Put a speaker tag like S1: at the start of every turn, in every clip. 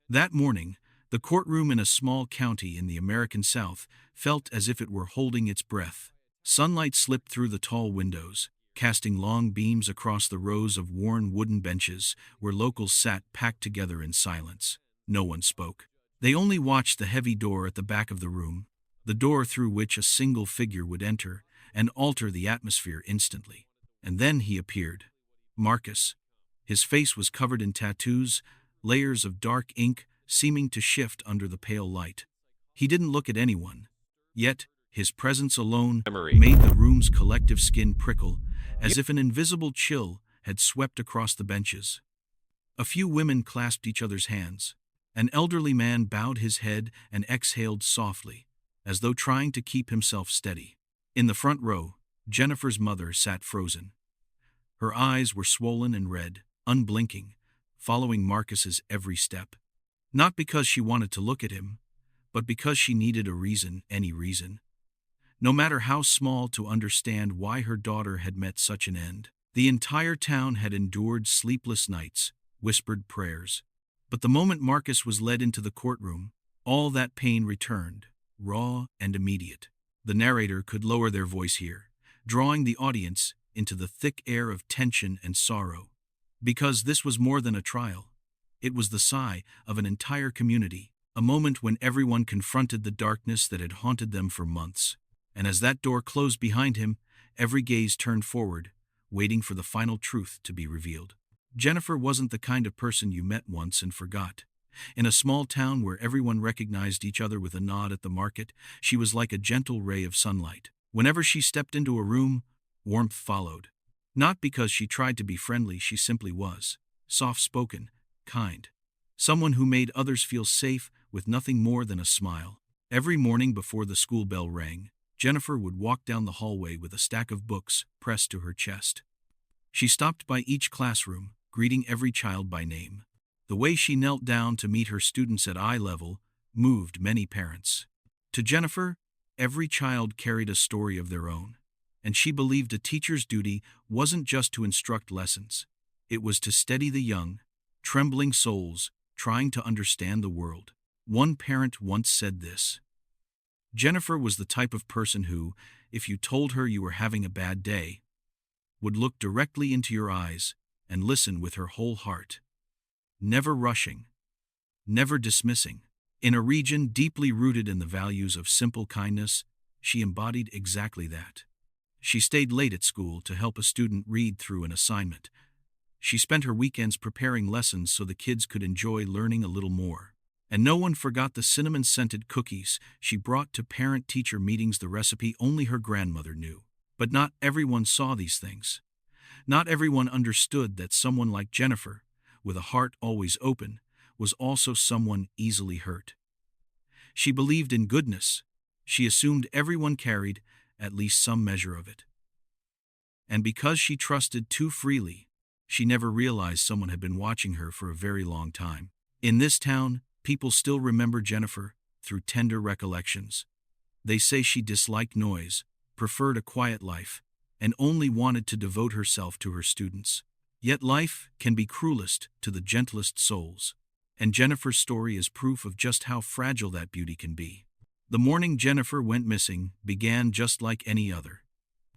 S1: That morning, the courtroom in a small county in the American South felt as if it were holding its breath. Sunlight slipped through the tall windows, casting long beams across the rows of worn wooden benches where locals sat packed together in silence. No one spoke. They only watched the heavy door at the back of the room, the door through which a single figure would enter and alter the atmosphere instantly. And then he appeared. Marcus. His face was covered in tattoos, layers of dark ink seeming to shift under the pale light. He didn't look at anyone, yet his presence alone
S2: Memory.
S1: made the room's collective skin prickle, as if an invisible chill had swept across the benches. A few women clasped each other's hands. An elderly man bowed his head and exhaled softly, as though trying to keep himself steady. In the front row, Jennifer's mother sat frozen. Her eyes were swollen and red, unblinking, following Marcus's every step. Not because she wanted to look at him, but because she needed a reason, any reason. No matter how small, to understand why her daughter had met such an end. The entire town had endured sleepless nights, whispered prayers. But the moment Marcus was led into the courtroom, all that pain returned, raw and immediate. The narrator could lower their voice here, drawing the audience into the thick air of tension and sorrow. Because this was more than a trial. It was the sigh of an entire community, a moment when everyone confronted the darkness that had haunted them for months. And as that door closed behind him, every gaze turned forward, waiting for the final truth to be revealed. Jennifer wasn't the kind of person you met once and forgot. In a small town where everyone recognized each other with a nod at the market, she was like a gentle ray of sunlight. Whenever she stepped into a room, warmth followed. Not because she tried to be friendly, she simply was. Soft-spoken, kind. Someone who made others feel safe with nothing more than a smile. Every morning before the school bell rang, Jennifer would walk down the hallway with a stack of books pressed to her chest. She stopped by each classroom, greeting every child by name. The way she knelt down to meet her students at eye level moved many parents. To Jennifer, every child carried a story of their own, and she believed a teacher's duty wasn't just to instruct lessons. It was to steady the young, trembling souls trying to understand the world. One parent once said this: Jennifer was the type of person who, if you told her you were having a bad day, would look directly into your eyes and listen with her whole heart. Never rushing, never dismissing. In a region deeply rooted in the values of simple kindness, she embodied exactly that. She stayed late at school to help a student read through an assignment. She spent her weekends preparing lessons so the kids could enjoy learning a little more. And no one forgot the cinnamon-scented cookies she brought to parent-teacher meetings, the recipe only her grandmother knew. But not everyone saw these things. Not everyone understood that someone like Jennifer, with a heart always open, was also someone easily hurt. She believed in goodness. She assumed everyone carried at least some measure of it. And because she trusted too freely, she never realized someone had been watching her for a very long time. In this town, people still remember Jennifer through tender recollections. They say she disliked noise, preferred a quiet life, and only wanted to devote herself to her students. Yet life can be cruelest to the gentlest souls, and Jennifer's story is proof of just how fragile that beauty can be. The morning Jennifer went missing began just like any other.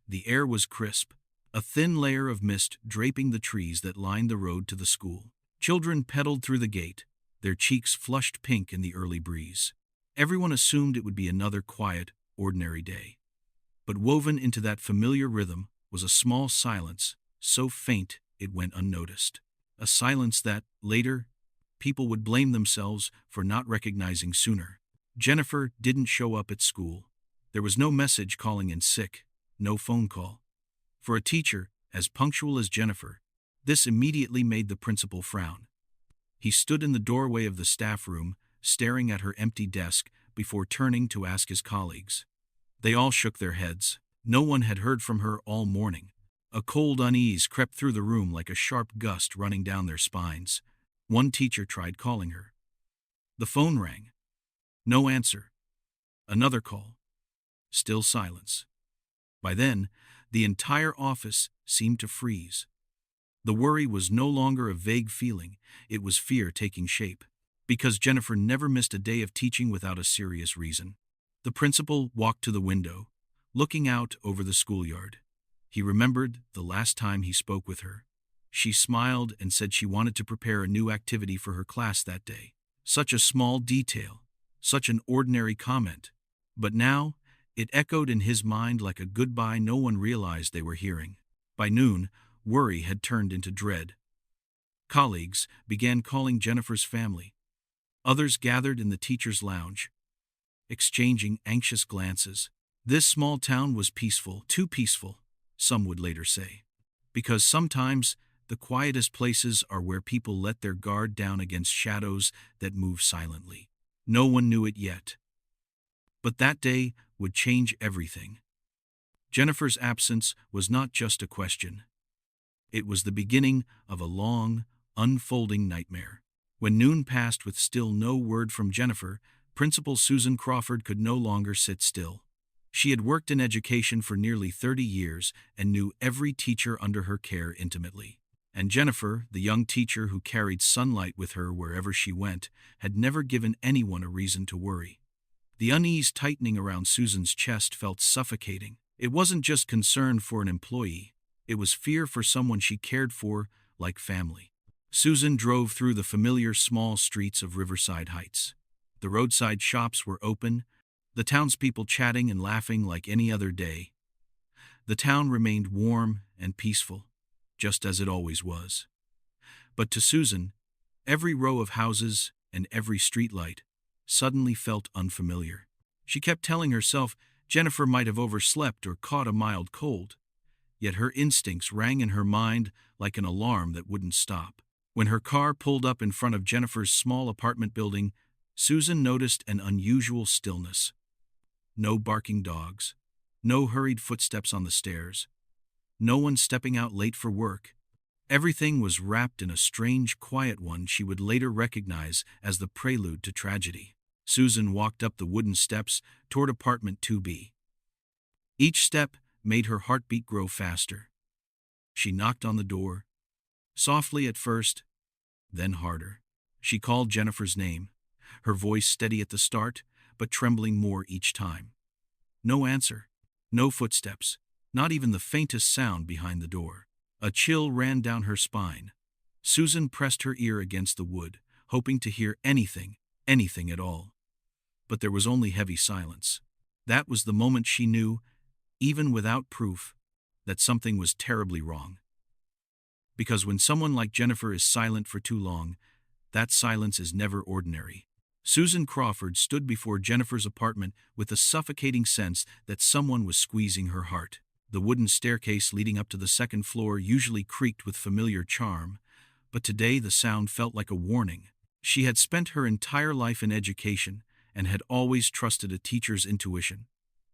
S1: The air was crisp, a thin layer of mist draping the trees that lined the road to the school. Children pedaled through the gate, their cheeks flushed pink in the early breeze. Everyone assumed it would be another quiet, ordinary day. But woven into that familiar rhythm was a small silence, so faint it went unnoticed. A silence that, later, people would blame themselves for not recognizing sooner. Jennifer didn't show up at school. There was no message calling in sick, no phone call. For a teacher as punctual as Jennifer, this immediately made the principal frown. He stood in the doorway of the staff room, staring at her empty desk before turning to ask his colleagues. They all shook their heads. No one had heard from her all morning. A cold unease crept through the room like a sharp gust running down their spines. One teacher tried calling her. The phone rang. No answer. Another call. Still silence. By then, the entire office seemed to freeze. The worry was no longer a vague feeling, it was fear taking shape. Because Jennifer never missed a day of teaching without a serious reason. The principal walked to the window, looking out over the schoolyard. He remembered the last time he spoke with her. She smiled and said she wanted to prepare a new activity for her class that day. Such a small detail, such an ordinary comment. But now, it echoed in his mind like a goodbye no one realized they were hearing. By noon, worry had turned into dread. Colleagues began calling Jennifer's family. Others gathered in the teacher's lounge, exchanging anxious glances. This small town was peaceful, too peaceful, some would later say. Because sometimes, the quietest places are where people let their guard down against shadows that move silently. No one knew it yet. But that day would change everything. Jennifer's absence was not just a question. It was the beginning of a long, unfolding nightmare. When noon passed with still no word from Jennifer, Principal Susan Crawford could no longer sit still. She had worked in education for nearly 30 years and knew every teacher under her care intimately. And Jennifer, the young teacher who carried sunlight with her wherever she went, had never given anyone a reason to worry. The unease tightening around Susan's chest felt suffocating. It wasn't just concern for an employee. It was fear for someone she cared for, like family. Susan drove through the familiar small streets of Riverside Heights. The roadside shops were open, the townspeople chatting and laughing like any other day. The town remained warm and peaceful, just as it always was. But to Susan, every row of houses and every streetlight suddenly felt unfamiliar. She kept telling herself Jennifer might have overslept or caught a mild cold, yet her instincts rang in her mind like an alarm that wouldn't stop. When her car pulled up in front of Jennifer's small apartment building, Susan noticed an unusual stillness. No barking dogs, no hurried footsteps on the stairs, no one stepping out late for work. Everything was wrapped in a strange, quiet one she would later recognize as the prelude to tragedy. Susan walked up the wooden steps toward apartment 2B. Each step made her heartbeat grow faster. She knocked on the door, softly at first, then harder. She called Jennifer's name, her voice steady at the start, but trembling more each time. No answer, no footsteps, not even the faintest sound behind the door. A chill ran down her spine. Susan pressed her ear against the wood, hoping to hear anything at all. But there was only heavy silence. That was the moment she knew, even without proof, that something was terribly wrong. Because when someone like Jennifer is silent for too long, that silence is never ordinary. Susan Crawford stood before Jennifer's apartment with a suffocating sense that someone was squeezing her heart. The wooden staircase leading up to the second floor usually creaked with familiar charm, but today the sound felt like a warning. She had spent her entire life in education and had always trusted a teacher's intuition.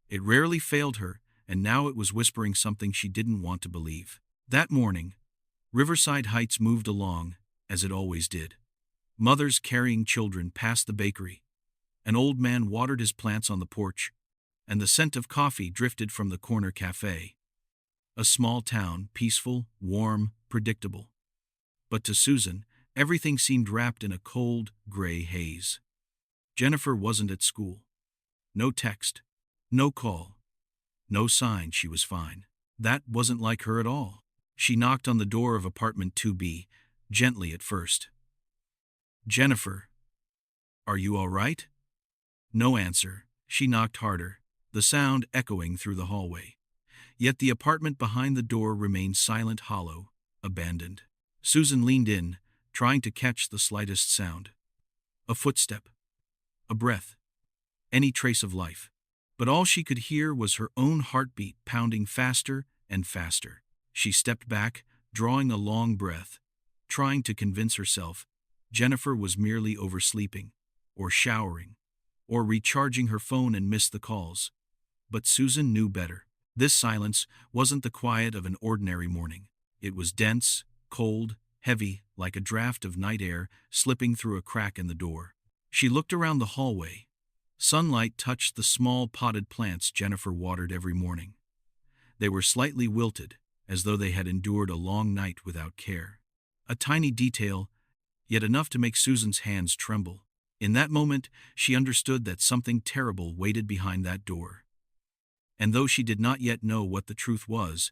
S1: It rarely failed her, and now it was whispering something she didn't want to believe. That morning, Riverside Heights moved along, as it always did. Mothers carrying children passed the bakery. An old man watered his plants on the porch, and the scent of coffee drifted from the corner cafe. A small town, peaceful, warm, predictable. But to Susan, everything seemed wrapped in a cold, gray haze. Jennifer wasn't at school. No text, no call, no sign she was fine. That wasn't like her at all. She knocked on the door of apartment 2B, gently at first. "Jennifer, are you all right?" No answer. She knocked harder, the sound echoing through the hallway. Yet the apartment behind the door remained silent, hollow, abandoned. Susan leaned in, trying to catch the slightest sound. A footstep, a breath, any trace of life. But all she could hear was her own heartbeat pounding faster and faster. She stepped back, drawing a long breath, trying to convince herself Jennifer was merely oversleeping, or showering, or recharging her phone and missed the calls. But Susan knew better. This silence wasn't the quiet of an ordinary morning. It was dense, cold, heavy, like a draft of night air slipping through a crack in the door. She looked around the hallway. Sunlight touched the small potted plants Jennifer watered every morning. They were slightly wilted, as though they had endured a long night without care. A tiny detail, yet enough to make Susan's hands tremble. In that moment, she understood that something terrible waited behind that door. And though she did not yet know what the truth was,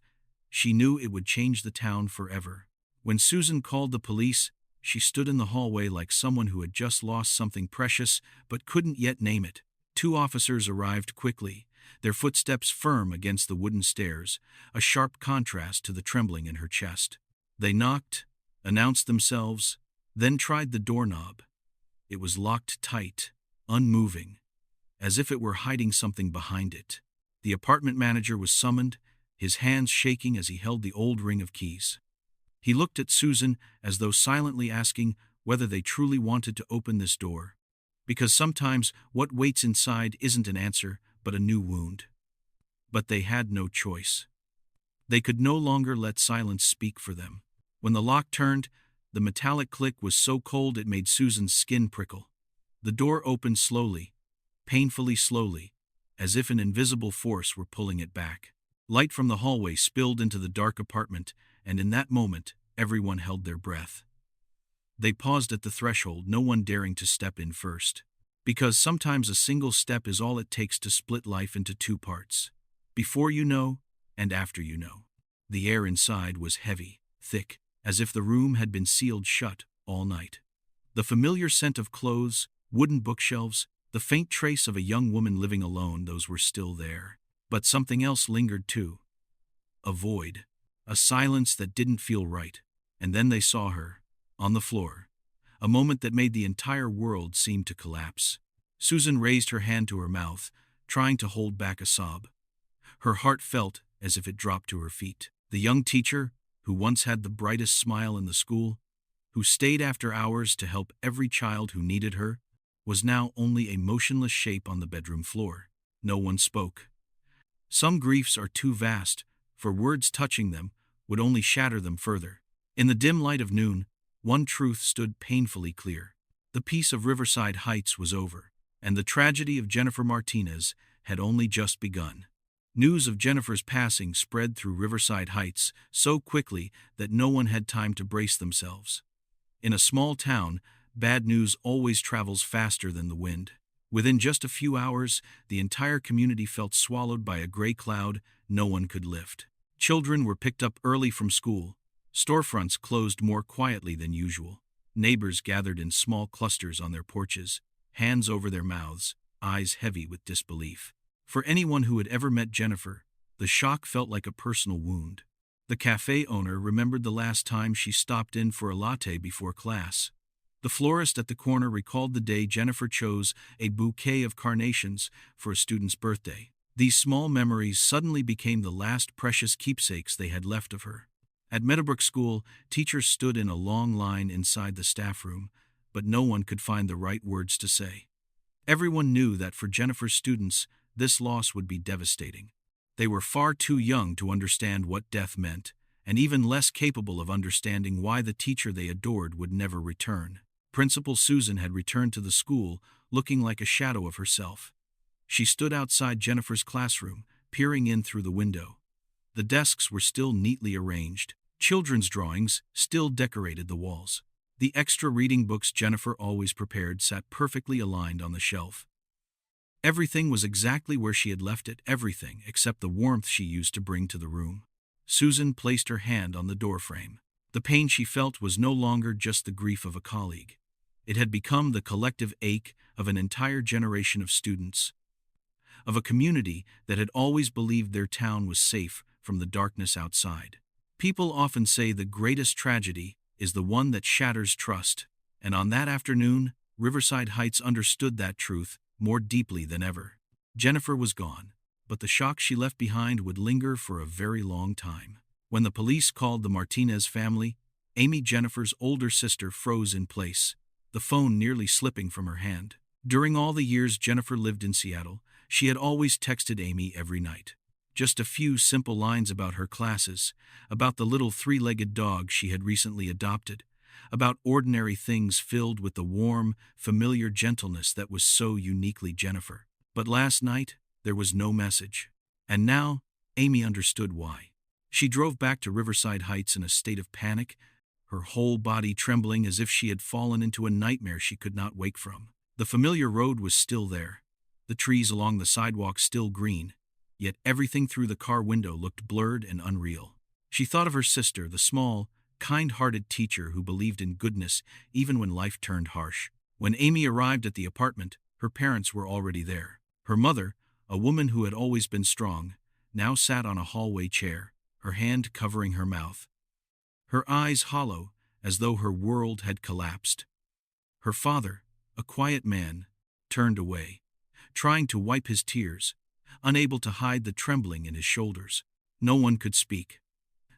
S1: she knew it would change the town forever. When Susan called the police, she stood in the hallway like someone who had just lost something precious but couldn't yet name it. 2 officers arrived quickly, their footsteps firm against the wooden stairs, a sharp contrast to the trembling in her chest. They knocked, announced themselves, then tried the doorknob. It was locked tight, unmoving, as if it were hiding something behind it. The apartment manager was summoned, his hands shaking as he held the old ring of keys. He looked at Susan as though silently asking whether they truly wanted to open this door. Because sometimes what waits inside isn't an answer, but a new wound. But they had no choice. They could no longer let silence speak for them. When the lock turned, the metallic click was so cold it made Susan's skin prickle. The door opened slowly, painfully slowly, as if an invisible force were pulling it back. Light from the hallway spilled into the dark apartment, and in that moment, everyone held their breath. They paused at the threshold, no one daring to step in first. Because sometimes a single step is all it takes to split life into 2 parts. Before you know, and after you know. The air inside was heavy, thick, as if the room had been sealed shut all night. The familiar scent of clothes, wooden bookshelves, the faint trace of a young woman living alone, those were still there. But something else lingered too. A void. A silence that didn't feel right. And then they saw her, on the floor. A moment that made the entire world seem to collapse. Susan raised her hand to her mouth, trying to hold back a sob. Her heart felt as if it dropped to her feet. The young teacher, who once had the brightest smile in the school, who stayed after hours to help every child who needed her, was now only a motionless shape on the bedroom floor. No one spoke. Some griefs are too vast, for words touching them would only shatter them further. In the dim light of noon, one truth stood painfully clear. The peace of Riverside Heights was over, and the tragedy of Jennifer Martinez had only just begun. News of Jennifer's passing spread through Riverside Heights so quickly that no one had time to brace themselves. In a small town, bad news always travels faster than the wind. Within just a few hours, the entire community felt swallowed by a gray cloud no one could lift. Children were picked up early from school. Storefronts closed more quietly than usual. Neighbors gathered in small clusters on their porches, hands over their mouths, eyes heavy with disbelief. For anyone who had ever met Jennifer, the shock felt like a personal wound. The cafe owner remembered the last time she stopped in for a latte before class. The florist at the corner recalled the day Jennifer chose a bouquet of carnations for a student's birthday. These small memories suddenly became the last precious keepsakes they had left of her. At Meadowbrook School, teachers stood in a long line inside the staff room, but no one could find the right words to say. Everyone knew that for Jennifer's students, this loss would be devastating. They were far too young to understand what death meant, and even less capable of understanding why the teacher they adored would never return. Principal Susan had returned to the school, looking like a shadow of herself. She stood outside Jennifer's classroom, peering in through the window. The desks were still neatly arranged. Children's drawings still decorated the walls. The extra reading books Jennifer always prepared sat perfectly aligned on the shelf. Everything was exactly where she had left it, everything except the warmth she used to bring to the room. Susan placed her hand on the doorframe. The pain she felt was no longer just the grief of a colleague. It had become the collective ache of an entire generation of students, of a community that had always believed their town was safe from the darkness outside. People often say the greatest tragedy is the one that shatters trust, and on that afternoon, Riverside Heights understood that truth more deeply than ever. Jennifer was gone, but the shock she left behind would linger for a very long time. When the police called the Martinez family, Amy, Jennifer's older sister, froze in place, the phone nearly slipping from her hand. During all the years Jennifer lived in Seattle, she had always texted Amy every night. Just a few simple lines about her classes, about the little 3-legged dog she had recently adopted, about ordinary things filled with the warm, familiar gentleness that was so uniquely Jennifer. But last night, there was no message. And now, Amy understood why. She drove back to Riverside Heights in a state of panic, her whole body trembling as if she had fallen into a nightmare she could not wake from. The familiar road was still there, the trees along the sidewalk still green, yet everything through the car window looked blurred and unreal. She thought of her sister, the small, kind-hearted teacher who believed in goodness even when life turned harsh. When Amy arrived at the apartment, her parents were already there. Her mother, a woman who had always been strong, now sat on a hallway chair, her hand covering her mouth, her eyes hollow, as though her world had collapsed. Her father, a quiet man, turned away, trying to wipe his tears, unable to hide the trembling in his shoulders. No one could speak.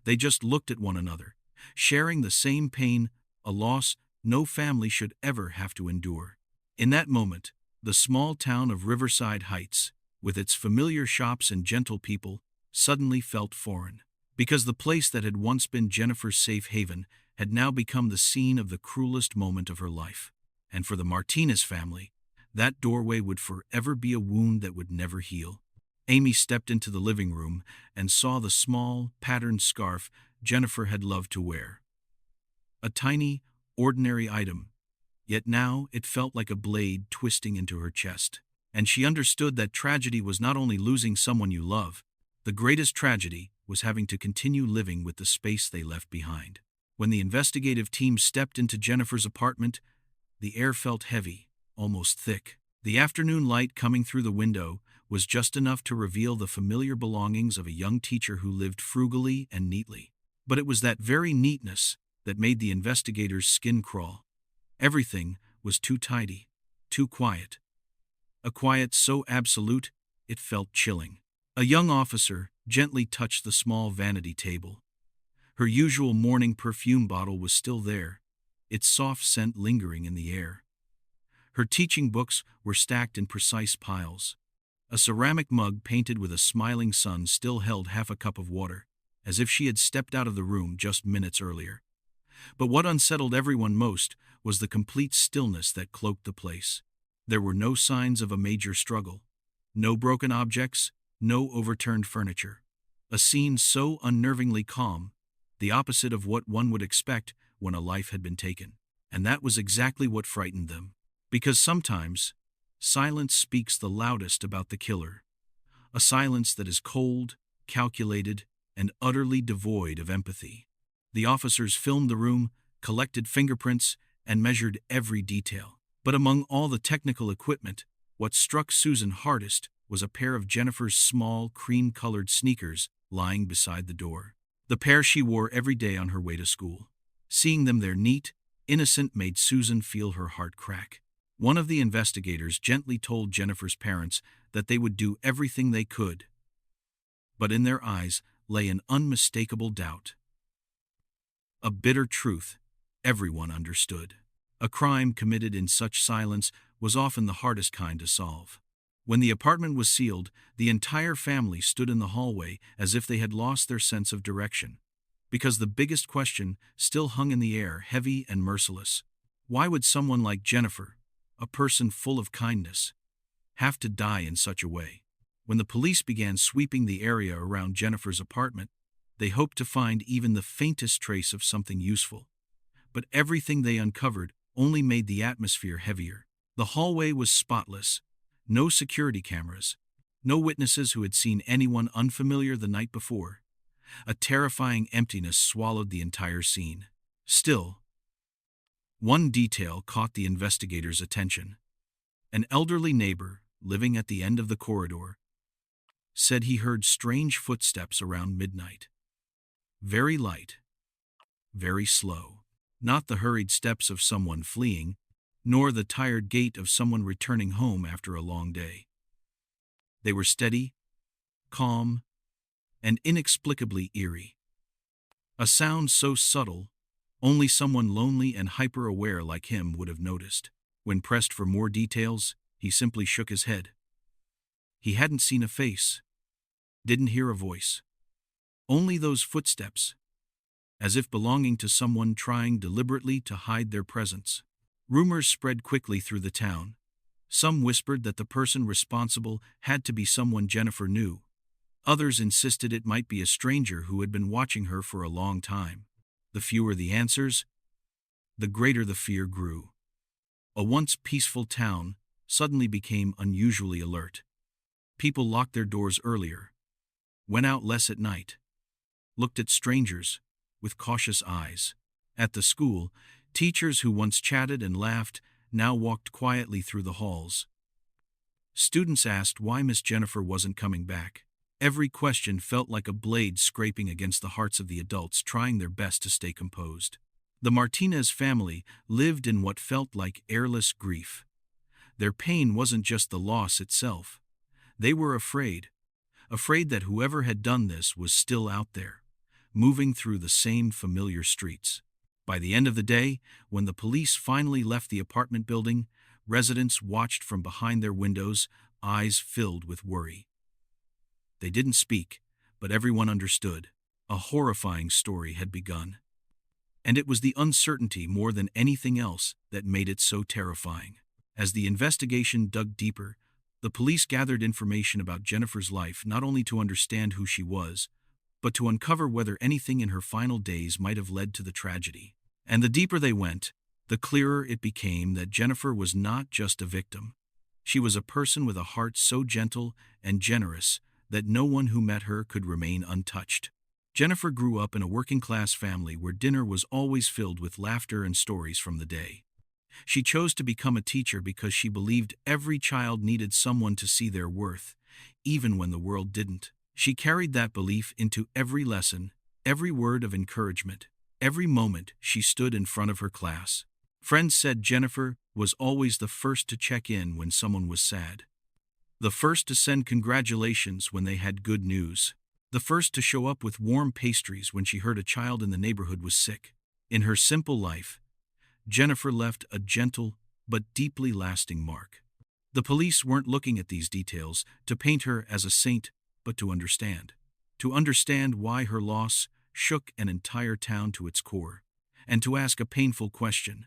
S1: They just looked at one another, sharing the same pain, a loss no family should ever have to endure. In that moment, the small town of Riverside Heights, with its familiar shops and gentle people, suddenly felt foreign. Because the place that had once been Jennifer's safe haven had now become the scene of the cruelest moment of her life. And for the Martinez family, that doorway would forever be a wound that would never heal. Amy stepped into the living room and saw the small, patterned scarf Jennifer had loved to wear. A tiny, ordinary item, yet now it felt like a blade twisting into her chest. And she understood that tragedy was not only losing someone you love, the greatest tragedy was having to continue living with the space they left behind. When the investigative team stepped into Jennifer's apartment, the air felt heavy, almost thick. The afternoon light coming through the window was just enough to reveal the familiar belongings of a young teacher who lived frugally and neatly. But it was that very neatness that made the investigators' skin crawl. Everything was too tidy, too quiet. A quiet so absolute, it felt chilling. A young officer gently touched the small vanity table. Her usual morning perfume bottle was still there, its soft scent lingering in the air. Her teaching books were stacked in precise piles. A ceramic mug painted with a smiling sun still held half a cup of water, as if she had stepped out of the room just minutes earlier. But what unsettled everyone most was the complete stillness that cloaked the place. There were no signs of a major struggle, no broken objects, no overturned furniture. A scene so unnervingly calm, the opposite of what one would expect when a life had been taken. And that was exactly what frightened them. Because sometimes, silence speaks the loudest about the killer. A silence that is cold, calculated, and utterly devoid of empathy. The officers filmed the room, collected fingerprints, and measured every detail. But among all the technical equipment, what struck Susan hardest was a pair of Jennifer's small, cream-colored sneakers lying beside the door. The pair she wore every day on her way to school. Seeing them there neat, innocent, made Susan feel her heart crack. One of the investigators gently told Jennifer's parents that they would do everything they could. But in their eyes lay an unmistakable doubt. A bitter truth everyone understood. A crime committed in such silence was often the hardest kind to solve. When the apartment was sealed, the entire family stood in the hallway as if they had lost their sense of direction. Because the biggest question still hung in the air, heavy and merciless. Why would someone like Jennifer, a person full of kindness, have to die in such a way? When the police began sweeping the area around Jennifer's apartment, they hoped to find even the faintest trace of something useful. But everything they uncovered only made the atmosphere heavier. The hallway was spotless. No security cameras. No witnesses who had seen anyone unfamiliar the night before. A terrifying emptiness swallowed the entire scene. Still, one detail caught the investigators' attention. An elderly neighbor, living at the end of the corridor, said he heard strange footsteps around midnight. Very light, very slow. Not the hurried steps of someone fleeing, nor the tired gait of someone returning home after a long day. They were steady, calm, and inexplicably eerie. A sound so subtle, only someone lonely and hyper-aware like him would have noticed. When pressed for more details, he simply shook his head. He hadn't seen a face, didn't hear a voice. Only those footsteps, as if belonging to someone trying deliberately to hide their presence. Rumors spread quickly through the town. Some whispered that the person responsible had to be someone Jennifer knew. Others insisted it might be a stranger who had been watching her for a long time. The fewer the answers, the greater the fear grew. A once peaceful town suddenly became unusually alert. People locked their doors earlier, went out less at night, looked at strangers with cautious eyes. At the school, teachers who once chatted and laughed now walked quietly through the halls. Students asked why Miss Jennifer wasn't coming back. Every question felt like a blade scraping against the hearts of the adults trying their best to stay composed. The Martinez family lived in what felt like airless grief. Their pain wasn't just the loss itself. They were afraid that whoever had done this was still out there, moving through the same familiar streets. By the end of the day, when the police finally left the apartment building, residents watched from behind their windows, eyes filled with worry. They didn't speak, but everyone understood. A horrifying story had begun. And it was the uncertainty more than anything else that made it so terrifying. As the investigation dug deeper, the police gathered information about Jennifer's life not only to understand who she was, but to uncover whether anything in her final days might have led to the tragedy. And the deeper they went, the clearer it became that Jennifer was not just a victim. She was a person with a heart so gentle and generous that no one who met her could remain untouched. Jennifer grew up in a working-class family where dinner was always filled with laughter and stories from the day. She chose to become a teacher because she believed every child needed someone to see their worth, even when the world didn't. She carried that belief into every lesson, every word of encouragement, every moment she stood in front of her class. Friends said Jennifer was always the first to check in when someone was sad, the first to send congratulations when they had good news, the first to show up with warm pastries when she heard a child in the neighborhood was sick. In her simple life, Jennifer left a gentle but deeply lasting mark. The police weren't looking at these details to paint her as a saint, but to understand why her loss shook an entire town to its core, and to ask a painful question.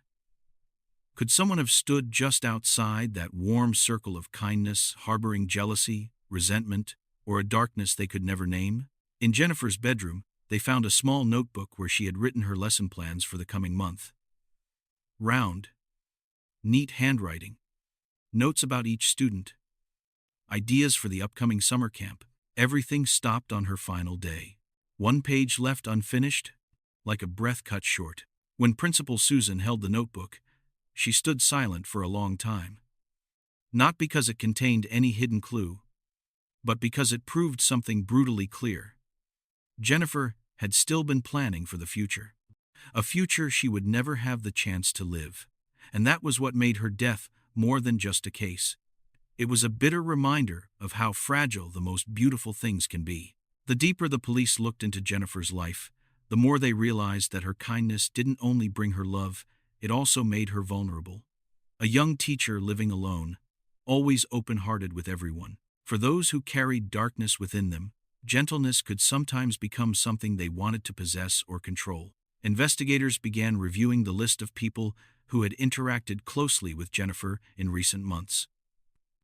S1: Could someone have stood just outside that warm circle of kindness, harboring jealousy, resentment, or a darkness they could never name? In Jennifer's bedroom, they found a small notebook where she had written her lesson plans for the coming month. Round, neat handwriting, notes about each student, ideas for the upcoming summer camp. Everything stopped on her final day. One page left unfinished, like a breath cut short. When Principal Susan held the notebook, she stood silent for a long time. Not because it contained any hidden clue, but because it proved something brutally clear. Jennifer had still been planning for the future. A future she would never have the chance to live. And that was what made her death more than just a case. It was a bitter reminder of how fragile the most beautiful things can be. The deeper the police looked into Jennifer's life, the more they realized that her kindness didn't only bring her love, it also made her vulnerable. A young teacher living alone, always open-hearted with everyone. For those who carried darkness within them, gentleness could sometimes become something they wanted to possess or control. Investigators began reviewing the list of people who had interacted closely with Jennifer in recent months.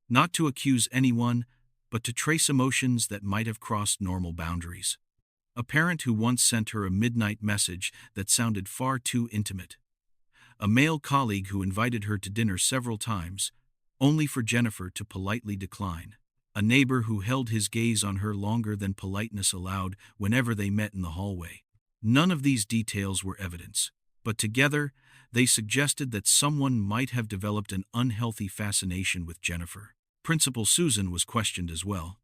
S1: Not to accuse anyone, but to trace emotions that might have crossed normal boundaries. A parent who once sent her a midnight message that sounded far too intimate. A male colleague who invited her to dinner several times, only for Jennifer to politely decline. A neighbor who held his gaze on her longer than politeness allowed whenever they met in the hallway. None of these details were evidence, but together they suggested that someone might have developed an unhealthy fascination with Jennifer. Principal Susan was questioned as well.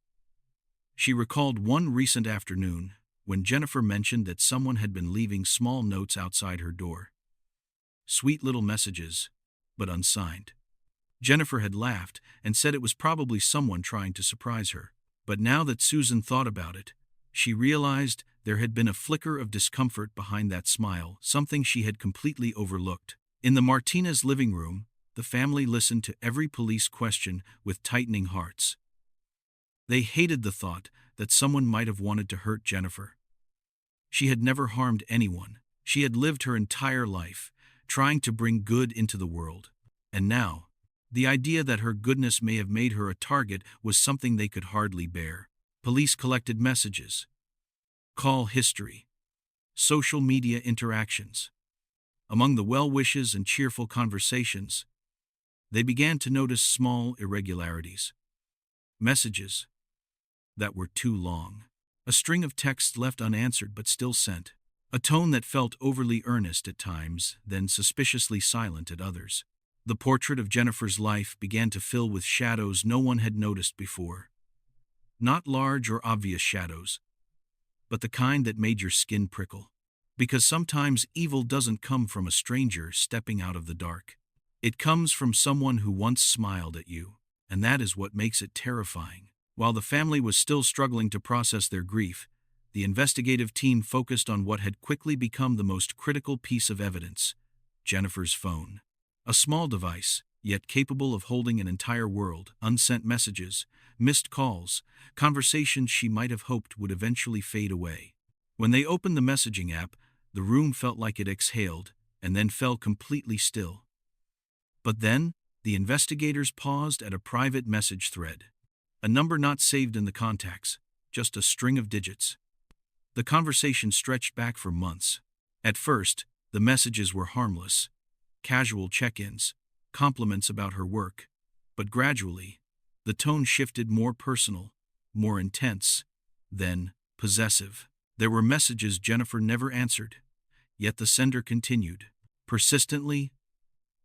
S1: She recalled one recent afternoon when Jennifer mentioned that someone had been leaving small notes outside her door. Sweet little messages, but unsigned. Jennifer had laughed and said it was probably someone trying to surprise her. But now that Susan thought about it, she realized there had been a flicker of discomfort behind that smile, something she had completely overlooked. In the Martinez living room, the family listened to every police question with tightening hearts. They hated the thought that someone might have wanted to hurt Jennifer. She had never harmed anyone. She had lived her entire life, trying to bring good into the world. And now, the idea that her goodness may have made her a target was something they could hardly bear. Police collected messages, call history, social media interactions. Among the well-wishes and cheerful conversations, they began to notice small irregularities. Messages that were too long. A string of texts left unanswered but still sent. A tone that felt overly earnest at times, then suspiciously silent at others. The portrait of Jennifer's life began to fill with shadows no one had noticed before. Not large or obvious shadows, but the kind that made your skin prickle. Because sometimes evil doesn't come from a stranger stepping out of the dark. It comes from someone who once smiled at you, and that is what makes it terrifying. While the family was still struggling to process their grief, the investigative team focused on what had quickly become the most critical piece of evidence: Jennifer's phone. A small device, yet capable of holding an entire world, unsent messages, missed calls, conversations she might have hoped would eventually fade away. When they opened the messaging app, the room felt like it exhaled, and then fell completely still. But then, the investigators paused at a private message thread. A number not saved in the contacts, just a string of digits. The conversation stretched back for months. At first, the messages were harmless. Casual check-ins, compliments about her work. But gradually, the tone shifted more personal, more intense, then possessive. There were messages Jennifer never answered, yet the sender continued, persistently,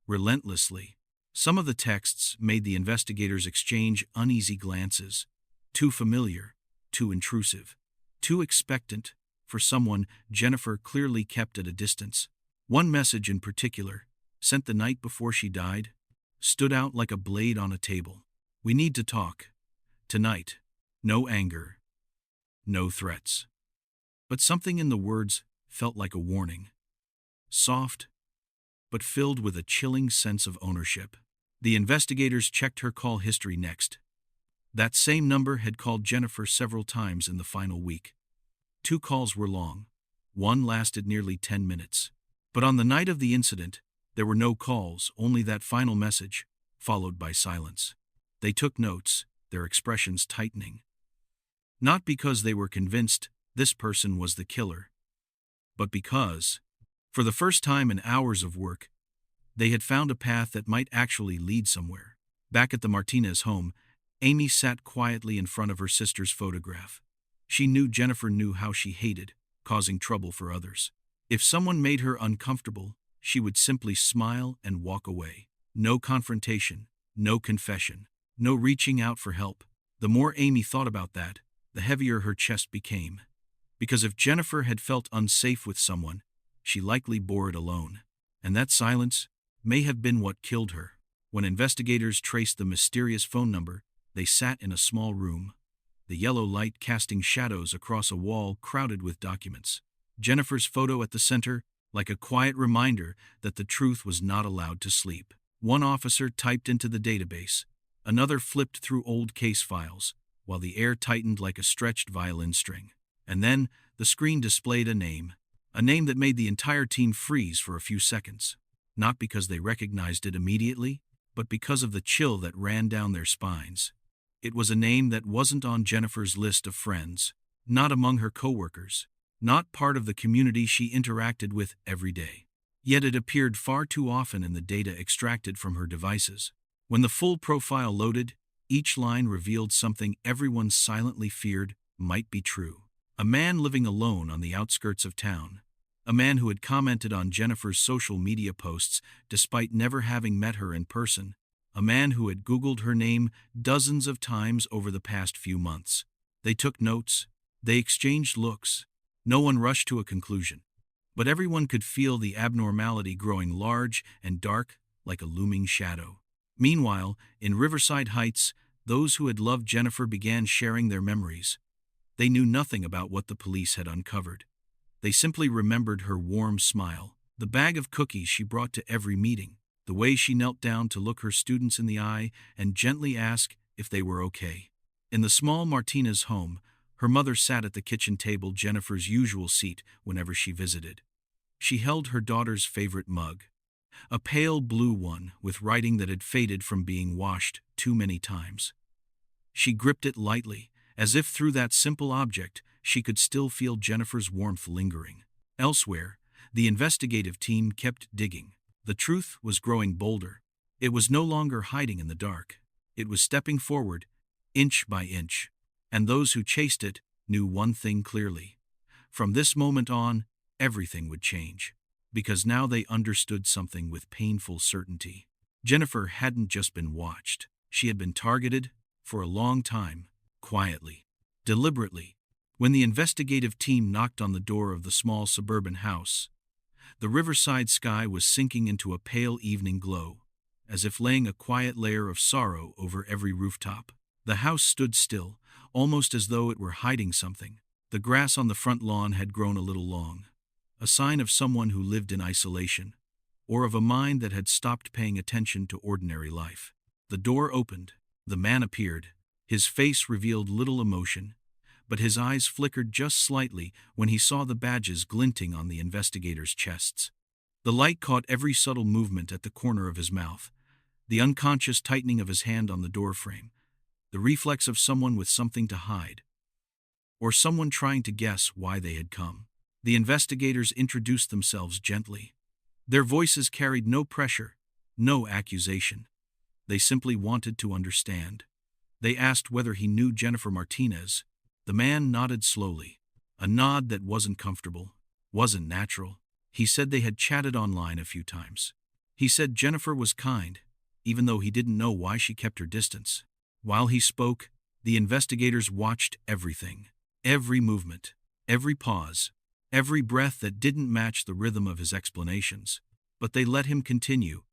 S1: relentlessly. Some of the texts made the investigators exchange uneasy glances, too familiar, too intrusive, too expectant for someone Jennifer clearly kept at a distance. One message in particular, sent the night before she died, stood out like a blade on a table. "We need to talk. Tonight. No anger. No threats." But something in the words felt like a warning. Soft, but filled with a chilling sense of ownership. The investigators checked her call history next. That same number had called Jennifer several times in the final week. 2 calls were long. One lasted nearly 10 minutes. But on the night of the incident, there were no calls, only that final message, followed by silence. They took notes, their expressions tightening. Not because they were convinced this person was the killer, but because, for the first time in hours of work, they had found a path that might actually lead somewhere. Back at the Martinez home, Amy sat quietly in front of her sister's photograph. She knew Jennifer knew how she hated causing trouble for others. If someone made her uncomfortable, she would simply smile and walk away. No confrontation, no confession, no reaching out for help. The more Amy thought about that, the heavier her chest became. Because if Jennifer had felt unsafe with someone, she likely bore it alone. And that silence may have been what killed her. When investigators traced the mysterious phone number, they sat in a small room, the yellow light casting shadows across a wall crowded with documents. Jennifer's photo at the center, like a quiet reminder that the truth was not allowed to sleep. One officer typed into the database, another flipped through old case files, while the air tightened like a stretched violin string. And then, the screen displayed a name that made the entire team freeze for a few seconds. Not because they recognized it immediately, but because of the chill that ran down their spines. It was a name that wasn't on Jennifer's list of friends, not among her coworkers, not part of the community she interacted with every day. Yet it appeared far too often in the data extracted from her devices. When the full profile loaded, each line revealed something everyone silently feared might be true. A man living alone on the outskirts of town. A man who had commented on Jennifer's social media posts despite never having met her in person. A man who had Googled her name dozens of times over the past few months. They took notes. They exchanged looks. No one rushed to a conclusion. But everyone could feel the abnormality growing large and dark like a looming shadow. Meanwhile, in Riverside Heights, those who had loved Jennifer began sharing their memories. They knew nothing about what the police had uncovered. They simply remembered her warm smile, the bag of cookies she brought to every meeting, the way she knelt down to look her students in the eye and gently ask if they were okay. In the small Martinez home, her mother sat at the kitchen table, Jennifer's usual seat whenever she visited. She held her daughter's favorite mug, a pale blue one with writing that had faded from being washed too many times. She gripped it lightly, as if through that simple object she could still feel Jennifer's warmth lingering. Elsewhere, the investigative team kept digging. The truth was growing bolder. It was no longer hiding in the dark. It was stepping forward, inch by inch. And those who chased it knew one thing clearly. From this moment on, everything would change. Because now they understood something with painful certainty. Jennifer hadn't just been watched. She had been targeted for a long time, quietly, deliberately. When the investigative team knocked on the door of the small suburban house, the riverside sky was sinking into a pale evening glow, as if laying a quiet layer of sorrow over every rooftop. The house stood still, almost as though it were hiding something. The grass on the front lawn had grown a little long, a sign of someone who lived in isolation, or of a mind that had stopped paying attention to ordinary life. The door opened. The man appeared. His face revealed little emotion, but his eyes flickered just slightly when he saw the badges glinting on the investigators' chests. The light caught every subtle movement at the corner of his mouth, the unconscious tightening of his hand on the doorframe, the reflex of someone with something to hide, or someone trying to guess why they had come. The investigators introduced themselves gently. Their voices carried no pressure, no accusation. They simply wanted to understand. They asked whether he knew Jennifer Martinez. The man nodded slowly, a nod that wasn't comfortable, wasn't natural. He said they had chatted online a few times. He said Jennifer was kind, even though he didn't know why she kept her distance. While he spoke, the investigators watched everything, every movement, every pause, every breath that didn't match the rhythm of his explanations. But they let him continue.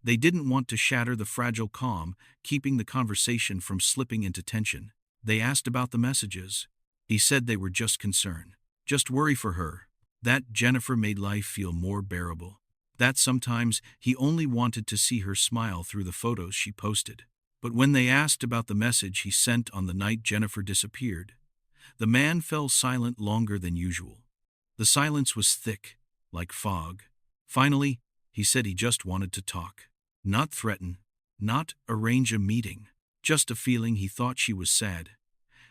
S1: They didn't want to shatter the fragile calm, keeping the conversation from slipping into tension. They asked about the messages. He said they were just concern, just worry for her. That Jennifer made life feel more bearable. That sometimes he only wanted to see her smile through the photos she posted. But when they asked about the message he sent on the night Jennifer disappeared, the man fell silent longer than usual. The silence was thick, like fog. Finally, he said he just wanted to talk. Not threaten, not arrange a meeting, just a feeling he thought she was sad,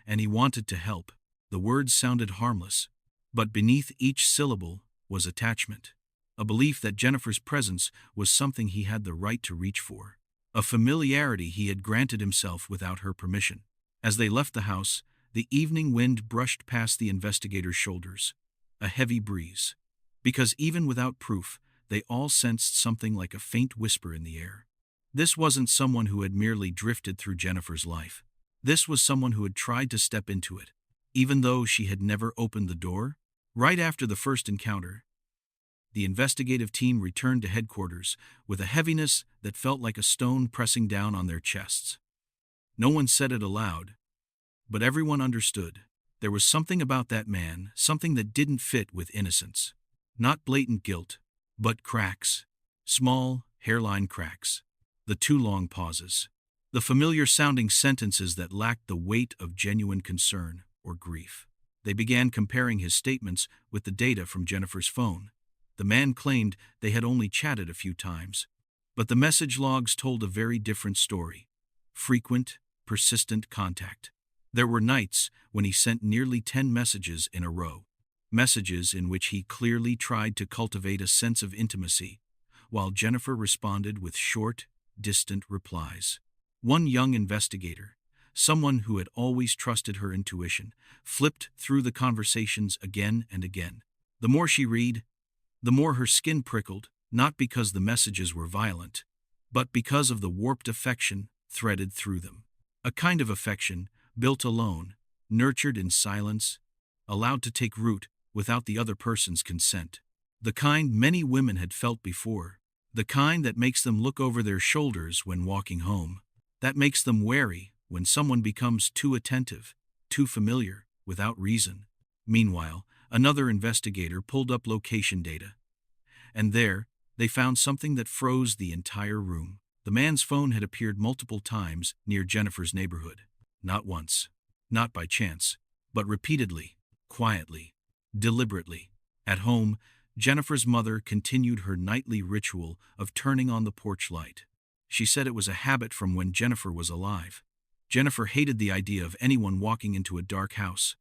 S1: and he wanted to help. The words sounded harmless, but beneath each syllable was attachment, a belief that Jennifer's presence was something he had the right to reach for, a familiarity he had granted himself without her permission. As they left the house, the evening wind brushed past the investigators' shoulders, a heavy breeze. Because even without proof, they all sensed something like a faint whisper in the air. This wasn't someone who had merely drifted through Jennifer's life. This was someone who had tried to step into it, even though she had never opened the door. Right after the first encounter, the investigative team returned to headquarters with a heaviness that felt like a stone pressing down on their chests. No one said it aloud, but everyone understood. There was something about that man, something that didn't fit with innocence. Not blatant guilt, but cracks. Small, hairline cracks. The too long pauses. The familiar-sounding sentences that lacked the weight of genuine concern or grief. They began comparing his statements with the data from Jennifer's phone. The man claimed they had only chatted a few times, but the message logs told a very different story. Frequent, persistent contact. There were nights when he sent nearly 10 messages in a row. Messages in which he clearly tried to cultivate a sense of intimacy, while Jennifer responded with short, distant replies. One young investigator, someone who had always trusted her intuition, flipped through the conversations again and again. The more she read, the more her skin prickled, not because the messages were violent, but because of the warped affection threaded through them. A kind of affection built alone, nurtured in silence, allowed to take root without the other person's consent. The kind many women had felt before. The kind that makes them look over their shoulders when walking home. That makes them wary when someone becomes too attentive, too familiar, without reason. Meanwhile, another investigator pulled up location data. And there, they found something that froze the entire room. The man's phone had appeared multiple times near Jennifer's neighborhood. Not once, not by chance, but repeatedly, quietly, deliberately. At home, Jennifer's mother continued her nightly ritual of turning on the porch light. She said it was a habit from when Jennifer was alive. Jennifer hated the idea of anyone walking into a dark house.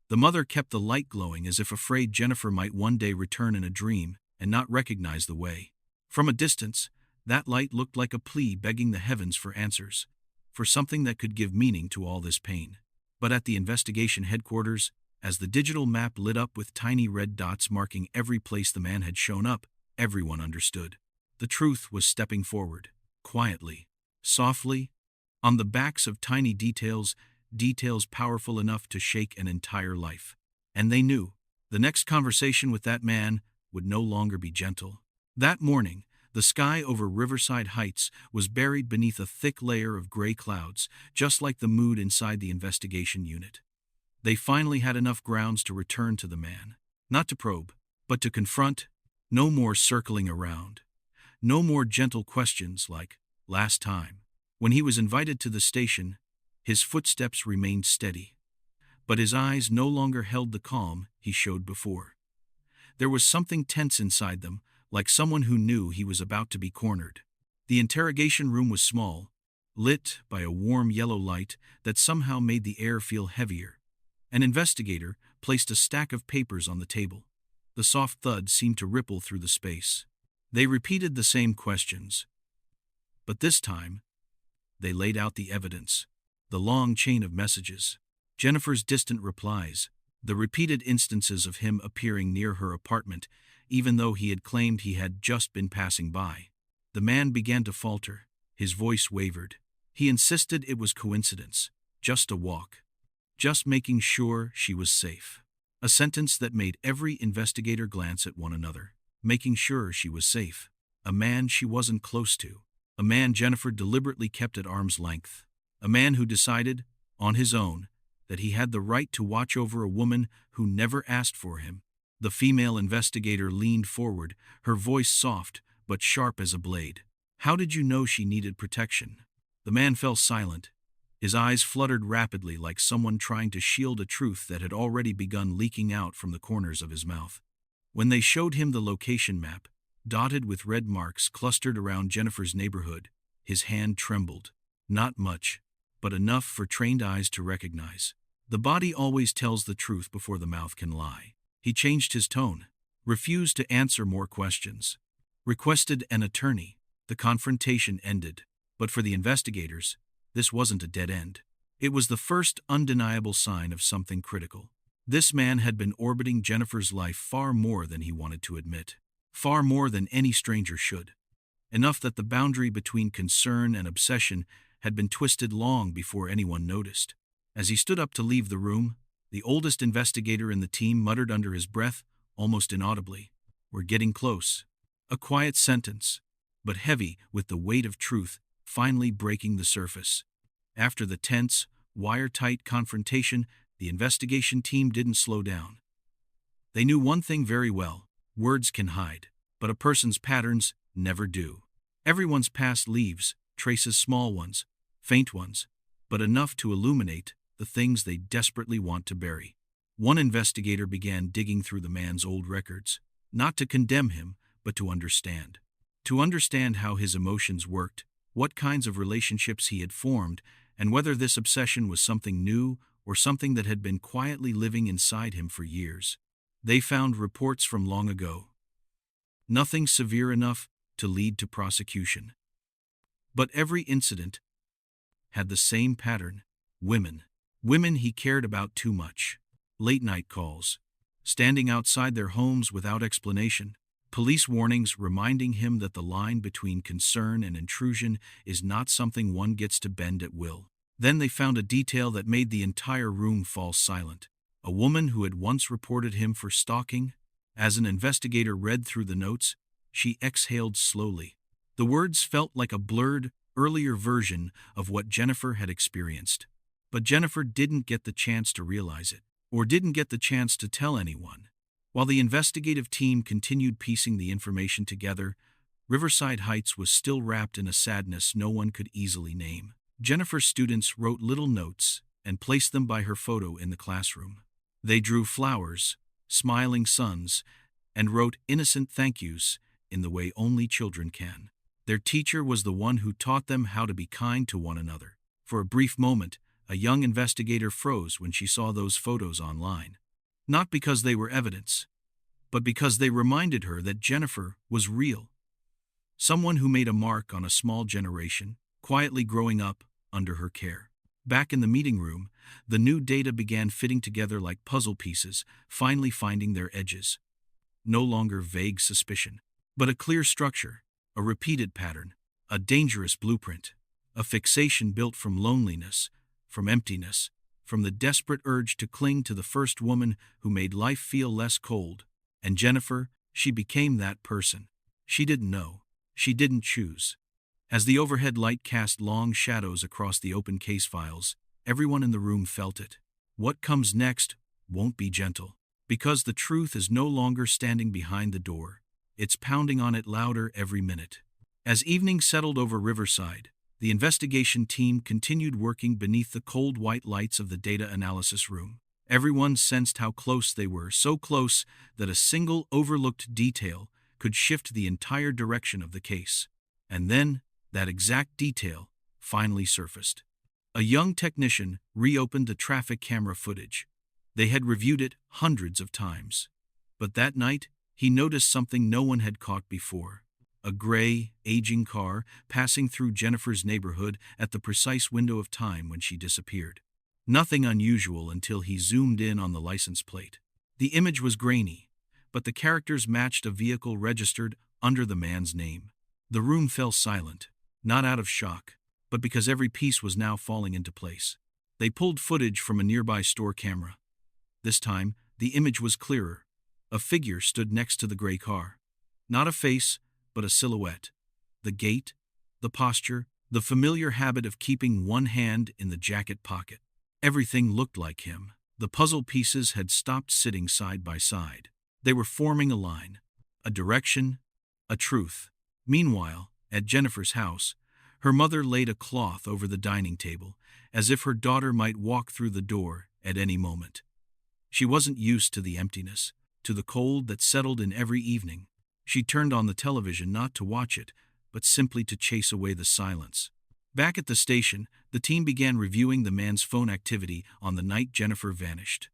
S1: The mother kept the light glowing as if afraid Jennifer might one day return in a dream and not recognize the way. From a distance, that light looked like a plea begging the heavens for answers, for something that could give meaning to all this pain. But at the investigation headquarters, as the digital map lit up with tiny red dots marking every place the man had shown up, everyone understood. The truth was stepping forward, quietly, softly, on the backs of tiny details, details powerful enough to shake an entire life. And they knew the next conversation with that man would no longer be gentle. That morning, the sky over Riverside Heights was buried beneath a thick layer of gray clouds, just like the mood inside the investigation unit. They finally had enough grounds to return to the man. Not to probe, but to confront. No more circling around. No more gentle questions like, last time. When he was invited to the station, his footsteps remained steady. But his eyes no longer held the calm he showed before. There was something tense inside them, like someone who knew he was about to be cornered. The interrogation room was small, lit by a warm yellow light that somehow made the air feel heavier. An investigator placed a stack of papers on the table. The soft thud seemed to ripple through the space. They repeated the same questions. But this time, they laid out the evidence. The long chain of messages. Jennifer's distant replies. The repeated instances of him appearing near her apartment, even though he had claimed he had just been passing by. The man began to falter. His voice wavered. He insisted it was coincidence. Just a walk. Just making sure she was safe. A sentence that made every investigator glance at one another. Making sure she was safe. A man she wasn't close to. A man Jennifer deliberately kept at arm's length. A man who decided, on his own, that he had the right to watch over a woman who never asked for him. The female investigator leaned forward, her voice soft but sharp as a blade. How did you know she needed protection? The man fell silent. His eyes fluttered rapidly like someone trying to shield a truth that had already begun leaking out from the corners of his mouth. When they showed him the location map, dotted with red marks clustered around Jennifer's neighborhood, his hand trembled. Not much, but enough for trained eyes to recognize. The body always tells the truth before the mouth can lie. He changed his tone, refused to answer more questions, requested an attorney. The confrontation ended, but for the investigators, this wasn't a dead end. It was the first undeniable sign of something critical. This man had been orbiting Jennifer's life far more than he wanted to admit. Far more than any stranger should. Enough that the boundary between concern and obsession had been twisted long before anyone noticed. As he stood up to leave the room, the oldest investigator in the team muttered under his breath, almost inaudibly, "We're getting close." A quiet sentence, but heavy with the weight of truth finally breaking the surface. After the tense, wire-tight confrontation, the investigation team didn't slow down. They knew one thing very well: words can hide, but a person's patterns never do. Everyone's past leaves traces, small ones, faint ones, but enough to illuminate the things they desperately want to bury. One investigator began digging through the man's old records, not to condemn him, but to understand. To understand how his emotions worked, what kinds of relationships he had formed, and whether this obsession was something new or something that had been quietly living inside him for years. They found reports from long ago. Nothing severe enough to lead to prosecution. But every incident had the same pattern: women. Women he cared about too much. Late-night calls, standing outside their homes without explanation, police warnings reminding him that the line between concern and intrusion is not something one gets to bend at will. Then they found a detail that made the entire room fall silent. A woman who had once reported him for stalking. As an investigator read through the notes, she exhaled slowly. The words felt like a blurred, earlier version of what Jennifer had experienced. But Jennifer didn't get the chance to realize it, or didn't get the chance to tell anyone. While the investigative team continued piecing the information together, Riverside Heights was still wrapped in a sadness no one could easily name. Jennifer's students wrote little notes and placed them by her photo in the classroom. They drew flowers, smiling suns, and wrote innocent thank yous in the way only children can. Their teacher was the one who taught them how to be kind to one another. For a brief moment, A young investigator froze when she saw those photos online. Not because they were evidence, but because they reminded her that Jennifer was real. Someone who made a mark on a small generation, quietly growing up under her care. Back in the meeting room, the new data began fitting together like puzzle pieces, finally finding their edges. No longer vague suspicion, but a clear structure, a repeated pattern, a dangerous blueprint, a fixation built from loneliness, from emptiness, from the desperate urge to cling to the first woman who made life feel less cold. And Jennifer, she became that person. She didn't know. She didn't choose. As the overhead light cast long shadows across the open case files, everyone in the room felt it. What comes next won't be gentle, because the truth is no longer standing behind the door. It's pounding on it louder every minute. As evening settled over Riverside, the investigation team continued working beneath the cold white lights of the data analysis room. Everyone sensed how close they were, so close that a single overlooked detail could shift the entire direction of the case. And then, that exact detail finally surfaced. A young technician reopened the traffic camera footage. They had reviewed it hundreds of times. But that night, he noticed something no one had caught before. A gray, aging car passing through Jennifer's neighborhood at the precise window of time when she disappeared. Nothing unusual until he zoomed in on the license plate. The image was grainy, but the characters matched a vehicle registered under the man's name. The room fell silent, not out of shock, but because every piece was now falling into place. They pulled footage from a nearby store camera. This time, the image was clearer. A figure stood next to the gray car. Not a face, but a silhouette. The gait, the posture, the familiar habit of keeping one hand in the jacket pocket. Everything looked like him. The puzzle pieces had stopped sitting side by side. They were forming a line, a direction, a truth. Meanwhile, at Jennifer's house, her mother laid a cloth over the dining table, as if her daughter might walk through the door at any moment. She wasn't used to the emptiness, to the cold that settled in every evening. She turned on the television not to watch it, but simply to chase away the silence. Back at the station, the team began reviewing the man's phone activity on the night Jennifer vanished.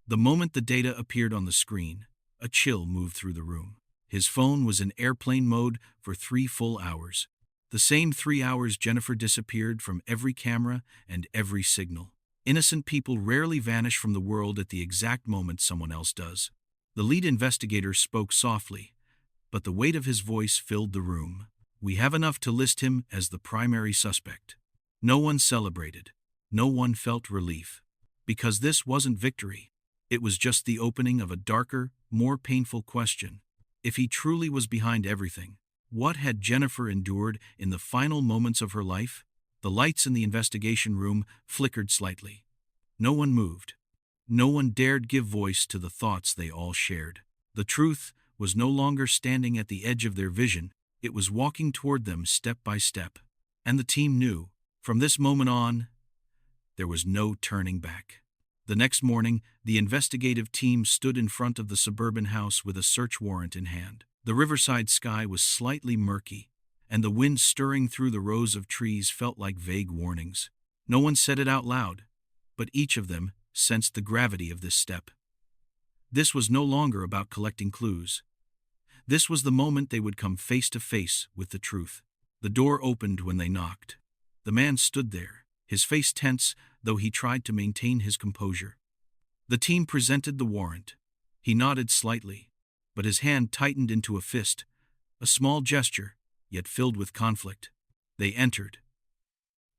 S1: The moment the data appeared on the screen, a chill moved through the room. His phone was in airplane mode for 3 full hours. The same 3 hours Jennifer disappeared from every camera and every signal. Innocent people rarely vanish from the world at the exact moment someone else does. The lead investigator spoke softly, but the weight of his voice filled the room. We have enough to list him as the primary suspect. No one celebrated. No one felt relief. Because this wasn't victory. It was just the opening of a darker, more painful question. If he truly was behind everything, what had Jennifer endured in the final moments of her life? The lights in the investigation room flickered slightly. No one moved. No one dared give voice to the thoughts they all shared. The truth was no longer standing at the edge of their vision. It was walking toward them step by step. And the team knew, from this moment on, there was no turning back. The next morning, the investigative team stood in front of the suburban house with a search warrant in hand. The riverside sky was slightly murky, and the wind stirring through the rows of trees felt like vague warnings. No one said it out loud, but each of them sensed the gravity of this step. This was no longer about collecting clues. This was the moment they would come face to face with the truth. The door opened when they knocked. The man stood there, his face tense, though he tried to maintain his composure. The team presented the warrant. He nodded slightly, but his hand tightened into a fist, a small gesture, yet filled with conflict. They entered.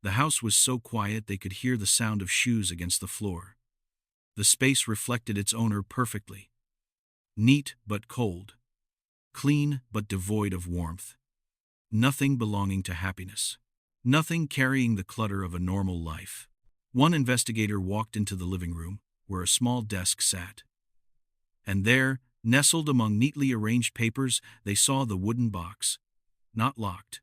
S1: The house was so quiet they could hear the sound of shoes against the floor. The space reflected its owner perfectly. Neat but cold. Clean but devoid of warmth. Nothing belonging to happiness. Nothing carrying the clutter of a normal life. One investigator walked into the living room, where a small desk sat. And there, nestled among neatly arranged papers, they saw the wooden box. Not locked,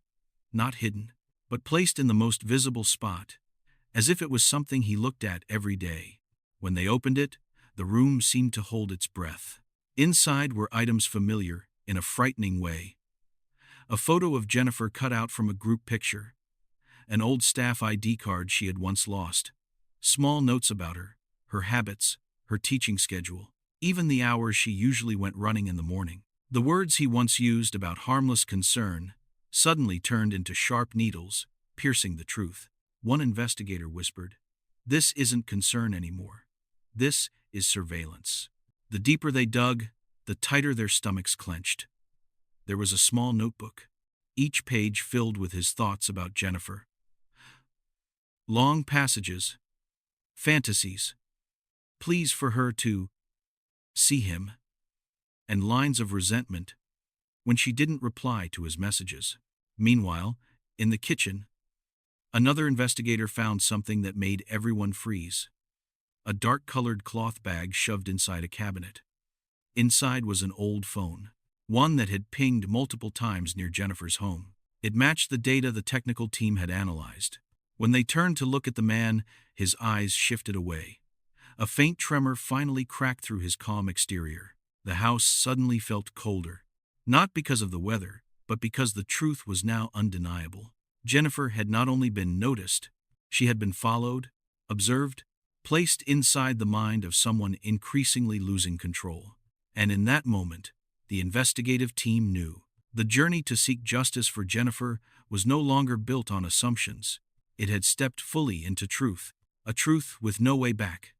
S1: not hidden, but placed in the most visible spot, as if it was something he looked at every day. When they opened it, the room seemed to hold its breath. Inside were items familiar in a frightening way. A photo of Jennifer cut out from a group picture. An old staff ID card she had once lost. Small notes about her habits, her teaching schedule, even the hours she usually went running in the morning. The words he once used about harmless concern suddenly turned into sharp needles, piercing the truth. One investigator whispered, "This isn't concern anymore. This is surveillance." The deeper they dug, the tighter their stomachs clenched. There was a small notebook, each page filled with his thoughts about Jennifer. Long passages, fantasies, pleas for her to see him, and lines of resentment when she didn't reply to his messages. Meanwhile, in the kitchen, another investigator found something that made everyone freeze. A dark-colored cloth bag shoved inside a cabinet. Inside was an old phone, one that had pinged multiple times near Jennifer's home. It matched the data the technical team had analyzed. When they turned to look at the man, his eyes shifted away. A faint tremor finally cracked through his calm exterior. The house suddenly felt colder, not because of the weather, but because the truth was now undeniable. Jennifer had not only been noticed, she had been followed, observed, placed inside the mind of someone increasingly losing control. And in that moment, the investigative team knew. The journey to seek justice for Jennifer was no longer built on assumptions. It had stepped fully into truth, a truth with no way back.